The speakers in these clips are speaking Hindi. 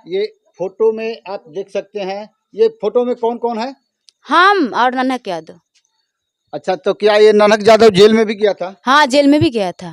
ये फोटो में आप देख सकते हैं, ये फोटो में कौन कौन है? हम और नन्हक यादव। अच्छा, तो क्या ये ननक यादव जेल में भी गया था? हाँ, जेल में भी गया था।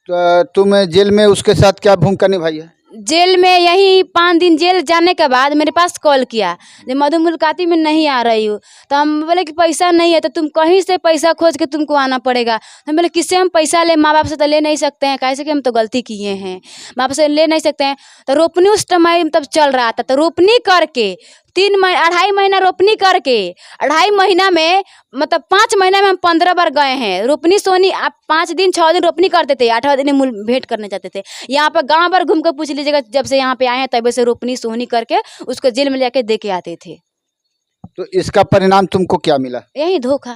तो तुम जेल में उसके साथ क्या भूमिका निभाई है? जेल में यही 5 दिन जेल जाने के बाद मेरे पास कॉल किया, जब मधु मुलाकाती में नहीं आ रही हूँ। तो हम बोले कि पैसा नहीं है तो तुम कहीं से पैसा खोज के तुमको आना पड़ेगा। तो हम बोले किससे हम पैसा ले, माँ बाप से तो ले नहीं सकते हैं, कैसे कि हम तो गलती किए हैं, माँ बाप से ले नहीं सकते हैं। तो रोपनी उस समय तब चल रहा था, तो रोपनी करके 2.5 महीना रोपनी करके 2.5 महीना में मतलब 5 महीना में हम 15 बार गए हैं। रोपनी सोनी आप 5 दिन 6 दिन रोपनी करते थे, 8वां दिन भेंट करने जाते थे। यहाँ पर गांव भर घूम कर पूछ लीजिएगा, जब से यहाँ पे आए हैं तब से रोपनी सोनी करके उसको जेल में लेके दे के आते थे। तो इसका परिणाम तुमको क्या मिला? यही धोखा।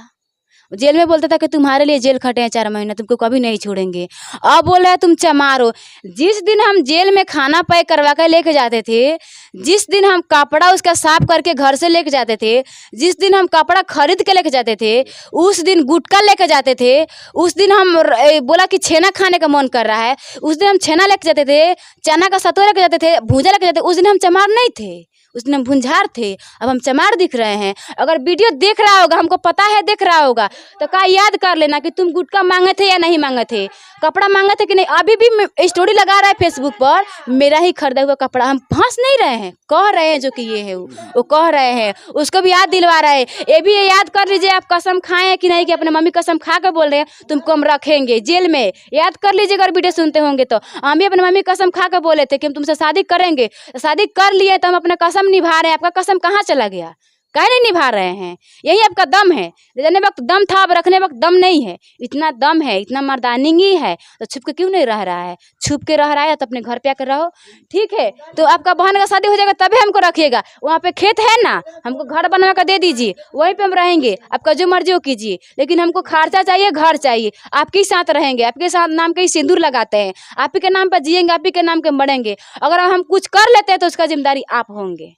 जेल में बोलता था कि तुम्हारे लिए जेल खटे हैं 4 महीना, तुमको कभी नहीं छोड़ेंगे। अब बोल रहे हैं तुम चमार हो। जिस दिन हम जेल में खाना पैक करवा कर लेके जाते थे, जिस दिन हम कपड़ा उसका साफ करके घर से लेके जाते थे, जिस दिन हम कपड़ा खरीद के लेके जाते थे, उस दिन गुटखा लेके जाते थे, उस दिन हम बोला कि छेना खाने का मन कर रहा है, उस दिन हम छेना लेके जाते थे, चना का सतुआ लेके जाते थे, भूजा लेके जाते थे। उस दिन हम चमार नहीं थे, उस दिन हम भुंझार थे। अब हम चमार दिख रहे हैं। अगर वीडियो देख रहा होगा, हमको पता है देख रहा होगा, तो का याद कर लेना कि तुम गुटखा मांगे थे या नहीं मांगे थे, कपड़ा मांगे थे कि नहीं। अभी भी स्टोरी लगा रहा है फेसबुक पर, मेरा ही खरीदा हुआ कपड़ा। हम फंस नहीं रहे हैं, कह रहे हैं जो कि ये है वो कह रहे हैं, उसको भी याद दिलवा रहा है। ये भी याद कर लीजिए, आप कसम खाए हैं कि नहीं, कि अपने मम्मी कसम खा कर बोल रहे हैं तुमको हम रखेंगे जेल में। याद कर लीजिए अगर वीडियो सुनते होंगे तो। हम भी अपने मम्मी कसम खा कर बोले थे कि हम तुमसे शादी करेंगे, शादी कर लिए तो हम अपना कसम निभा रहे हैं। आपका कसम कहाँ चला गया? काहे नहीं निभा रहे हैं? यही आपका दम है। लेने वक्त दम था, अब रखने वक्त दम नहीं है। इतना दम है, इतना मर्दानगी है, तो छुप के क्यों नहीं रह रहा है? छुप के रह रहा है तो अपने घर पे आकर रहो, ठीक है। तो आपका बहन का शादी हो जाएगा तभी हमको रखिएगा। वहाँ पे खेत है ना, हमको घर बनवा कर दे दीजिए, वहीं पे हम रहेंगे। आपका जो मर्जी हो कीजिए, लेकिन हमको खर्चा चाहिए, घर चाहिए। आपके साथ रहेंगे, आपके साथ नाम के ही सिंदूर लगाते हैं, आप ही के नाम पर जिएंगे, आप ही के नाम के मरेंगे। अगर हम कुछ कर लेते हैं तो उसका जिम्मेदारी आप होंगे।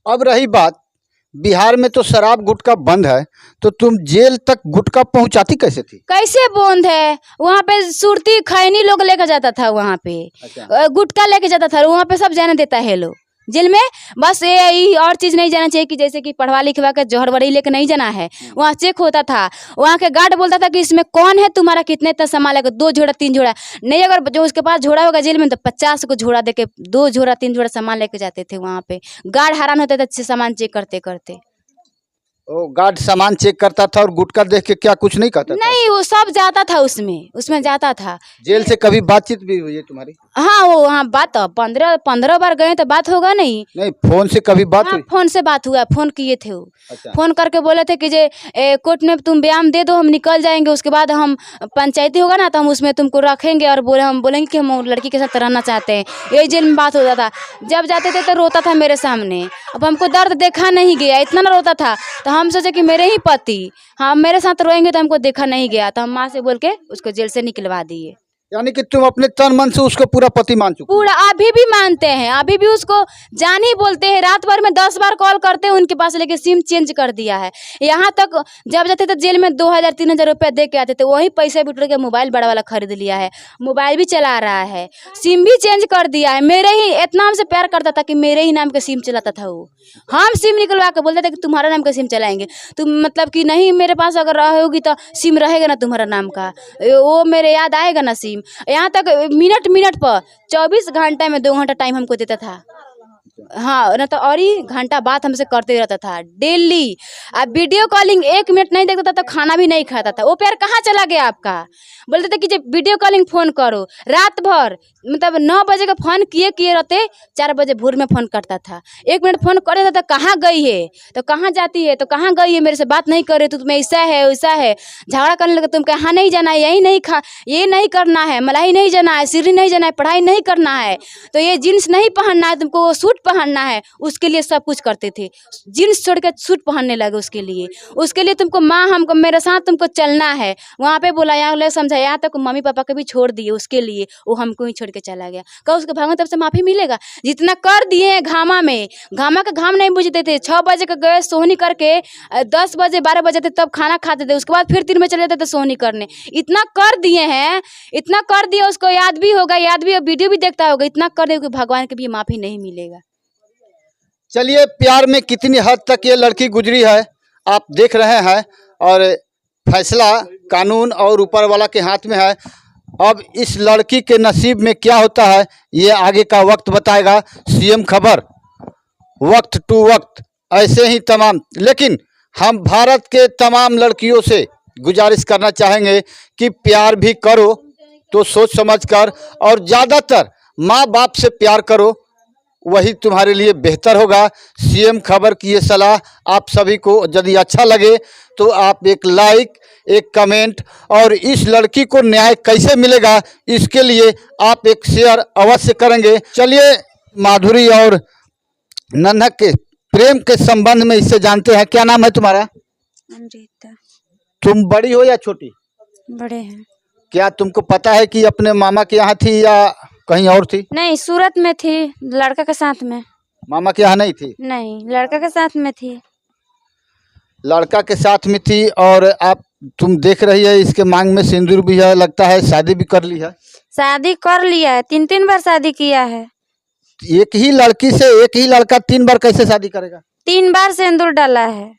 अब रही बात, बिहार में तो शराब गुटखा बंद है, तो तुम जेल तक गुटखा पहुंचाती कैसे थी? कैसे बंद है? वहाँ पे सुरती खैनी लोग लेकर जाता था, वहाँ पे अच्छा। गुटखा लेके जाता था, वहाँ पे सब जाने देता है लोग जेल में। बस ये और चीज़ नहीं जाना चाहिए कि जैसे कि पढ़वा लिखवा के जहर वरी लेके नहीं जाना है। वहाँ चेक होता था, वहाँ के गार्ड बोलता था कि इसमें कौन है तुम्हारा, कितने तक सामान लेकर, 2 झोड़ा 3 झोड़ा नहीं। अगर जो उसके पास झोड़ा होगा जेल में तो 50 को झोड़ा देके 2 झोड़ा 3 झोड़ा सामान लेके जाते थे। वहाँ पे गार्ड हैरान होते थे सामान चेक करते करते। ओ, गार्ड सामान चेक करता था और गुटखा देख के क्या कुछ नहीं कहता था? नहीं, वो सब जाता था, उसमें जाता था। जेल से कभी बातचीत भी हुई है तुम्हारी? हाँ, वो वहाँ बात 15 बार गए तो बात होगा नहीं। नहीं, फोन से कभी बात हाँ, हुई? फोन से बात हुआ, फोन किए थे वो। अच्छा। फोन करके बोले थे कि जे कोर्ट में तुम बयान दे दो, हम निकल जाएंगे, उसके बाद हम पंचायती होगा ना तो हम उसमें तुमको रखेंगे और हम बोलेंगे कि हम लड़की के साथ रहना चाहते हैं। यही जेल में बात होता था। जब जाते थे तो रोता था मेरे सामने। अब हमको दर्द देखा नहीं गया, इतना ना रोता था। तो हम सोचे कि मेरे ही पति हाँ मेरे साथ रोएंगे तो हमको देखा नहीं गया, तो हम माँ से बोल के उसको जेल से निकलवा दिए। यानी कि तुम अपने तन मन से उसको पूरा पति मान चुके हो? पूरा अभी भी मानते हैं, अभी भी उसको जान ही बोलते हैं। रात भर में 10 बार कॉल करते हैं उनके पास, लेके सिम चेंज कर दिया है। यहाँ तक जब जाते थे जेल में 2000-3000 रुपया दे के आते थे, वही पैसे बिटोर के मोबाइल बड़ा वाला खरीद लिया है, मोबाइल भी चला रहा है, सिम भी चेंज कर दिया है। मेरे ही इतना हमसे प्यार करता था कि मेरे ही नाम का सिम चलाता था वो। हम सिम निकलवा के बोलते थे कि तुम्हारा नाम का सिम चलाएंगे, तुम मतलब कि नहीं मेरे पास अगर रहोगी तो सिम रहेगा ना तुम्हारा नाम का, वो मेरे याद आएगा ना सिम। यहाँ तक मिनट पर 24 घंटे में 2 घंटा टाइम हमको देता था। हाँ, ना तो और ही घंटा बात हमसे करते रहता था डेली। अब वीडियो कॉलिंग 1 मिनट नहीं देखता था तो खाना भी नहीं खाता था। वो प्यार कहाँ चला गया आपका? बोलते थे कि जब वीडियो कॉलिंग फोन करो, रात भर मतलब 9 बजे का फोन किए रहते, 4 बजे भोर में फोन करता था। 1 मिनट फोन करे था तो कहाँ गई है, तो कहाँ जाती है, तो कहाँ गई है, मेरे से बात नहीं कर रही, तो तुम्हें ऐसा है वैसा है, झगड़ा करने लगे, तुम कहाँ नहीं जाना है, यही नहीं ये नहीं करना है, मलाई नहीं जाना है, सीढ़ी नहीं जाना है, पढ़ाई नहीं करना है, तो ये जीन्स नहीं पहनना है, तुमको वो सूट पहनना है। उसके लिए सब कुछ करते थे। जीन्स छोड़ के सूट पहनने लगे उसके लिए तुमको माँ हमको मेरे साथ तुमको चलना है। वहाँ पे बोला, यहाँ ले समझा, यहाँ तक मम्मी पापा को भी छोड़ दिए उसके लिए, वो हमको ही छोड़ के चला गया। कहा उसके भगवान तब से माफ़ी मिलेगा? जितना कर दिए हैं घामा का घाम नहीं बुझते थे। 6 बजे का गए सोहनी करके 10 बजे 12 बजे थे तब खाना खाते थे, उसके बाद फिर 3 में चले जाते थे सोहनी करने। इतना कर दिए हैं, इतना कर दिया, उसको याद भी होगा, याद भी वीडियो भी देखता होगा, इतना कर दिया कि भगवान के भी माफ़ी नहीं मिलेगा। चलिए, प्यार में कितनी हद तक ये लड़की गुजरी है आप देख रहे हैं, और फैसला कानून और ऊपर वाला के हाथ में है। अब इस लड़की के नसीब में क्या होता है ये आगे का वक्त बताएगा। सीएम खबर वक्त टू वक्त ऐसे ही तमाम, लेकिन हम भारत के तमाम लड़कियों से गुजारिश करना चाहेंगे कि प्यार भी करो तो सोच समझ कर, और ज़्यादातर माँ बाप से प्यार करो, वही तुम्हारे लिए बेहतर होगा। सीएम खबर की ये सलाह आप सभी को यदि अच्छा लगे तो आप एक लाइक, एक कमेंट, और इस लड़की को न्याय कैसे मिलेगा इसके लिए आप एक शेयर अवश्य करेंगे। चलिए, माधुरी और नन्हक के प्रेम के संबंध में इससे जानते हैं। क्या नाम है तुम्हारा? अमृता। तुम बड़ी हो या छोटी? बड़े हैं। क्या तुमको पता है कि अपने मामा के यहाँ थी या कहीं और थी? नहीं, सूरत में थी, लड़का के साथ में। मामा के यहाँ नहीं थी? नहीं, लड़का के साथ में थी। लड़का के साथ में थी, और आप तुम देख रही है इसके मांग में सिंदूर भी है, लगता है शादी भी कर ली है। शादी कर लिया है, 3 बार शादी किया है। एक ही लड़की से एक ही लड़का 3 बार कैसे शादी करेगा? 3 बार सिंदूर डाला है।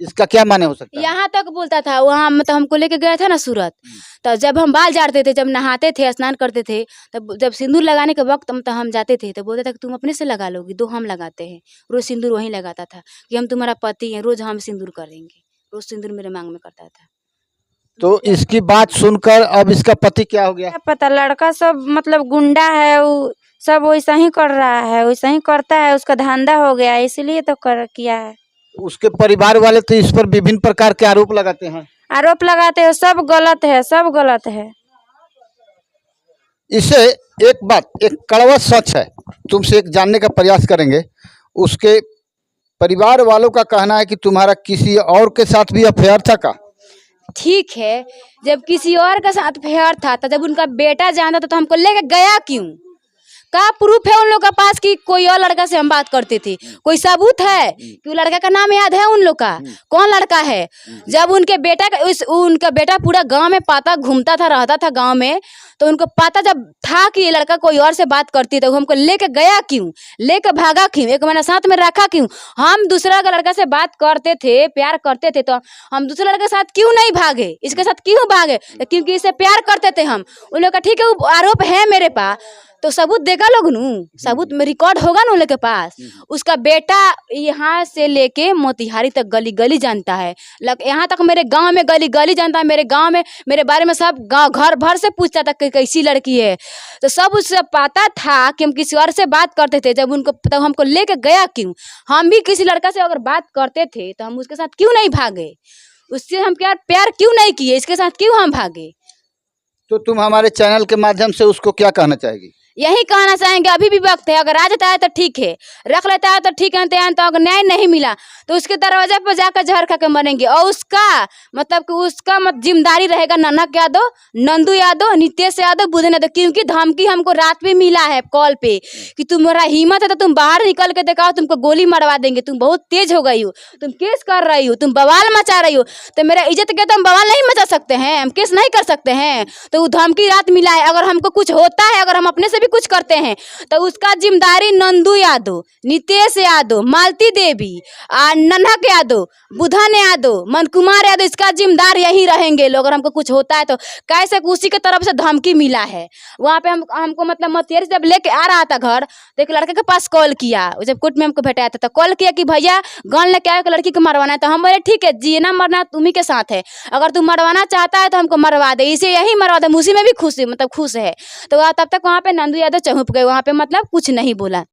इसका क्या माने हो सकता है? यहाँ तक बोलता था, वहाँ मतलब हमको लेके गया था ना सूरत, तो जब हम बाल झाड़ते थे, जब नहाते थे, स्नान करते थे, तब जब सिंदूर लगाने के वक्त मतलब हम जाते थे तो बोलता था कि तुम अपने से लगा लोगी, दो हम लगाते हैं। रोज सिंदूर वहीं लगाता था कि हम तुम्हारा पति हैं, रोज हम सिंदूर करेंगे। रोज सिंदूर मेरे मांग में करता था। तो इसकी बात सुनकर अब इसका पति क्या हो गया? क्या पता, लड़का सब मतलब गुंडा है, वो सब वैसा ही कर रहा है, वैसा ही करता है, उसका धंधा हो गया, इसलिए तो कर किया है। उसके परिवार वाले तो इस पर विभिन्न प्रकार के आरोप लगाते हैं। आरोप लगाते हैं, सब गलत है, सब गलत है। इसे एक बात, एक कड़वा सच है, तुमसे एक जानने का प्रयास करेंगे। उसके परिवार वालों का कहना है कि तुम्हारा किसी और के साथ भी अफेयर था का? ठीक है, जब किसी और के साथ अफेयर था तो जब उनका बेटा जानता था तो हमको लेके गया क्यों? का प्रूफ है उन लोग के पास कि कोई और लड़का से हम बात करते थे? कोई सबूत है कि वो लड़का का नाम याद है उन लोग का? कौन लड़का है? जब उनके बेटा का उनका बेटा पूरा गांव में पाता घूमता था, रहता था गांव में, तो उनको पता जब था कि ये लड़का कोई और से बात करती है तो हमको लेके गया क्यों? लेके भागा क्यों? 1 महीना साथ में रखा क्यों? हम दूसरा का लड़का से बात करते थे, प्यार करते थे, तो हम दूसरे लड़के के साथ क्यों नहीं भागे? इसके साथ क्यों भागे? क्योंकि इससे प्यार करते थे हम। उन लोग का ठीक है, वो आरोप है मेरे पास, तो सबूत देगा लोग नू, सबूत में रिकॉर्ड होगा ना उन लोग के पास। उसका बेटा यहाँ से लेके मोतिहारी तक गली गली जानता है, यहाँ तक मेरे गांव में गली गली जानता है। मेरे गांव में मेरे बारे में सब गांव घर भर से पूछता था कि कैसी लड़की है, तो सब उससे पता था कि हम किसी और से बात करते थे। जब उनको तब हमको लेके गया क्यों? हम भी किसी लड़का से अगर बात करते थे तो हम उसके साथ क्यों नहीं भागे? उससे हम प्यार क्यों नहीं किए? इसके साथ क्यों हम भागे? तो तुम हमारे चैनल के माध्यम से उसको क्या कहना चाहेगी? यही कहना चाहेंगे, अभी भी वक्त है। अगर आ जाता है तो ठीक है, रख लेता है तो ठीक है, तो अगर न्याय नहीं मिला तो उसके दरवाजे पर जाकर जहर खा के मरेंगे। और उसका मतलब कि उसका जिम्मेदारी रहेगा नन्हक यादव, नंदू यादव, नितेश यादव, बुधन यादव। क्योंकि धमकी हमको रात में मिला है कॉल पे कि तुम्हारा हिम्मत है तो तुम बाहर निकल के दिखाओ, तुमको गोली मरवा देंगे, तुम बहुत तेज हो गई हो, तुम केस कर रही हो, तुम बवाल मचा रही हो। तो मेरा इज्जत के तो हम बवाल नहीं मचा सकते हैं, हम केस नहीं कर सकते हैं। तो वो धमकी रात मिला है। अगर हमको कुछ होता है, अगर हम अपने से भी कुछ करते हैं तो उसका जिम्मेदारी नंदू यादव, नितेश यादव, मालती देवी, नन्हक यादव, बुधन यादव, मन कुमार यादव, इसका जिम्मेदार यही रहेंगे लोग। अगर हमको कुछ होता है तो कैसे उसी के तरफ से धमकी मिला है। वहाँ पे हमको मतलब मोतिहारी से जब लेके आ रहा था घर, तो एक लड़के के पास कॉल किया, जब कोर्ट में हमको भेटाया था तो कॉल किया कि भैया गन लेके आए, लड़की को मरवाना है। तो हम बोले ठीक है, जीना मरना तुम्ही के साथ है, अगर तुम मरवाना चाहता है तो हमको मरवा दे, इसे यही मरवा दे। उसी में भी खुश है, मतलब खुश है। तो तब तक वहाँ पे नंदू यादव चुप गए, वहाँ पे मतलब कुछ नहीं बोला।